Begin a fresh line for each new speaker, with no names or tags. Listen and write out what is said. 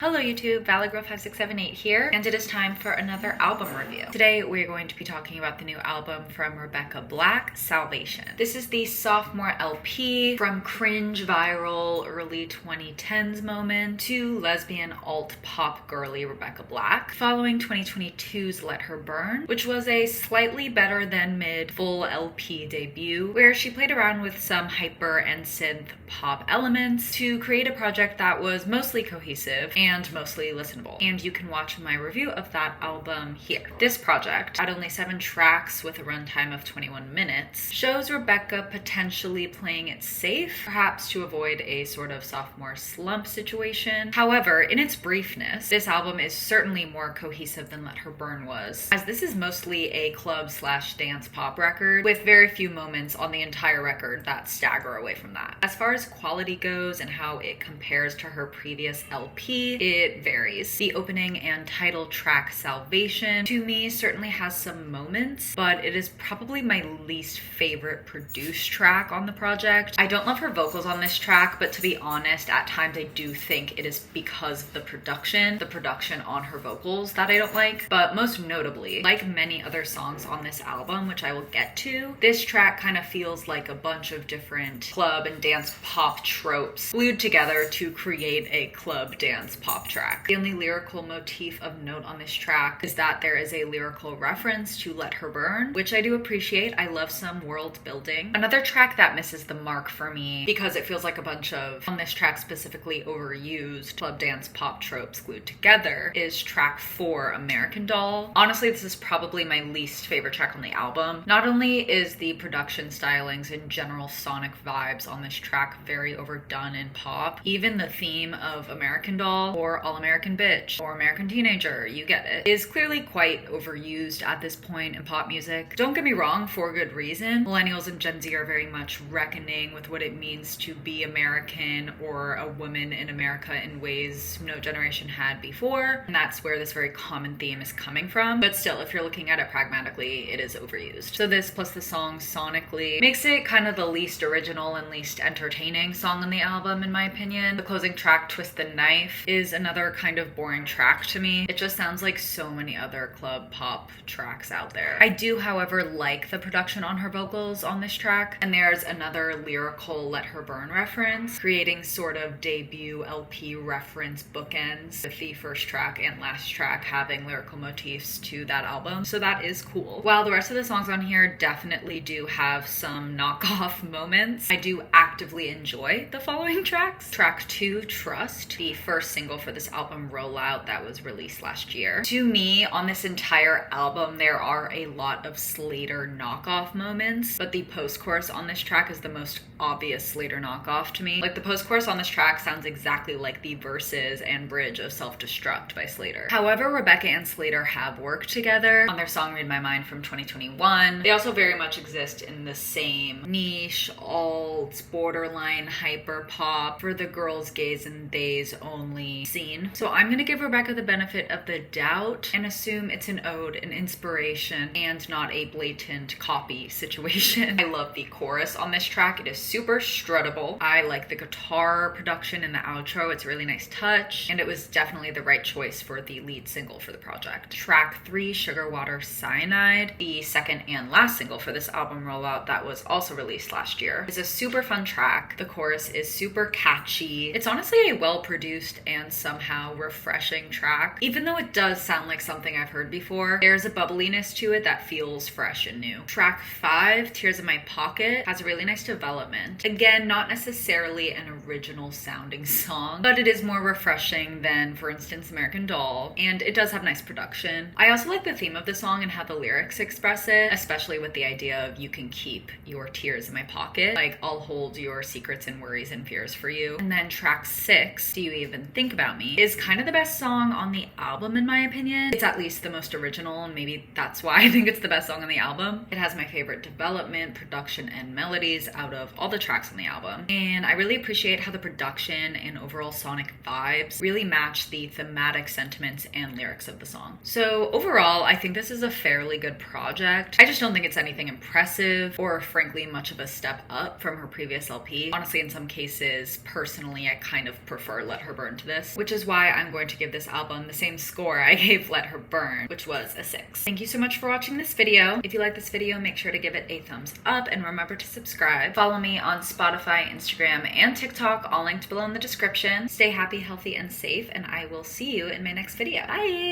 Hello YouTube, ValleyGirl5678 here, and it is time for another album review. Today we're going to be talking about the new album from Rebecca Black, Salvation. This is the sophomore LP from cringe viral early 2010s moment to lesbian alt pop girly Rebecca Black, following 2022's Let Her Burn, which was a slightly better than mid full LP debut where she played around with some hyper and synth pop elements to create a project that was mostly cohesive and mostly listenable. And you can watch my review of that album here. This project, at only 7 tracks with a runtime of 21 minutes, shows Rebecca potentially playing it safe, perhaps to avoid a sort of sophomore slump situation. However, in its briefness, this album is certainly more cohesive than Let Her Burn was, as this is mostly a club/dance pop record, with very few moments on the entire record that stagger away from that. As far as quality goes and how it compares to her previous LP, it varies. The opening and title track Salvation to me certainly has some moments, but it is probably my least favorite produced track on the project. I don't love her vocals on this track, but to be honest, at times I do think it is because of the production on her vocals that I don't like. But most notably, like many other songs on this album, which I will get to, this track kind of feels like a bunch of different club and dance pop tropes glued together to create a club dance pop track. The only lyrical motif of note on this track is that there is a lyrical reference to Let Her Burn, which I do appreciate. I love some world building. Another track that misses the mark for me, because it feels like a bunch of, on this track specifically, overused club dance pop tropes glued together, is track 4, American Doll. Honestly, this is probably my least favorite track on the album. Not only is the production stylings and general sonic vibes on this track very overdone in pop, even the theme of American Doll, or All American Bitch, or American Teenager, you get it, is clearly quite overused at this point in pop music. Don't get me wrong, for good reason. Millennials and Gen Z are very much reckoning with what it means to be American or a woman in America in ways no generation had before, and that's where this very common theme is coming from. But still, if you're looking at it pragmatically, it is overused. So this, plus the song sonically, makes it kind of the least original and least entertaining song on the album, in my opinion. The closing track, Twist the Knife, is another kind of boring track to me. It just sounds like so many other club pop tracks out there. I do, however, like the production on her vocals on this track, and there's another lyrical Let Her Burn reference, creating sort of debut LP reference bookends, with the first track and last track having lyrical motifs to that album, so that is cool. While the rest of the songs on here definitely do have some knockoff moments, I do actively enjoy the following tracks. Track 2, Trust, the first single for this album Rollout that was released last year. To me, on this entire album, there are a lot of Slater knockoff moments, but the post-chorus on this track is the most obvious Slater knockoff to me. Like, the post-chorus on this track sounds exactly like the verses and bridge of Self-Destruct by Slater. However, Rebecca and Slater have worked together on their song Read My Mind from 2021. They also very much exist in the same niche, alt, borderline hyper pop, for the girls, gays, and theys only scene. So I'm gonna give Rebecca the benefit of the doubt and assume it's an ode, an inspiration, and not a blatant copy situation. I love the chorus on this track. It is super struttable. I like the guitar production in the outro. It's a really nice touch, and it was definitely the right choice for the lead single for the project. Track 3, Sugar Water Cyanide, the second and last single for this album Rollout that was also released last year, is a super fun track. The chorus is super catchy. It's honestly a well-produced and somehow refreshing track. Even though it does sound like something I've heard before, there's a bubbliness to it that feels fresh and new. Track 5, Tears in My Pocket, has a really nice development. Again, not necessarily an original sounding song, but it is more refreshing than, for instance, American Doll, and it does have nice production. I also like the theme of the song and how the lyrics express it, especially with the idea of you can keep your tears in my pocket, like I'll hold your secrets and worries and fears for you. And then track 6, Do You Even Think About Me, is kind of the best song on the album in my opinion. It's at least the most original, and maybe that's why I think it's the best song on the album. It has my favorite development, production, and melodies out of all the tracks on the album, and I really appreciate how the production and overall sonic vibes really match the thematic sentiments and lyrics of the song. So overall, I think this is a fairly good project. I just don't think it's anything impressive or frankly much of a step up from her previous LP. Honestly, in some cases, personally, I kind of prefer Let Her Burn to this. which is why I'm going to give this album the same score I gave Let Her Burn, which was a 6. Thank you so much for watching this video. If you like this video, make sure to give it a thumbs up and remember to subscribe. Follow me on Spotify, Instagram, and TikTok, all linked below in the description. Stay happy, healthy, and safe, and I will see you in my next video. Bye!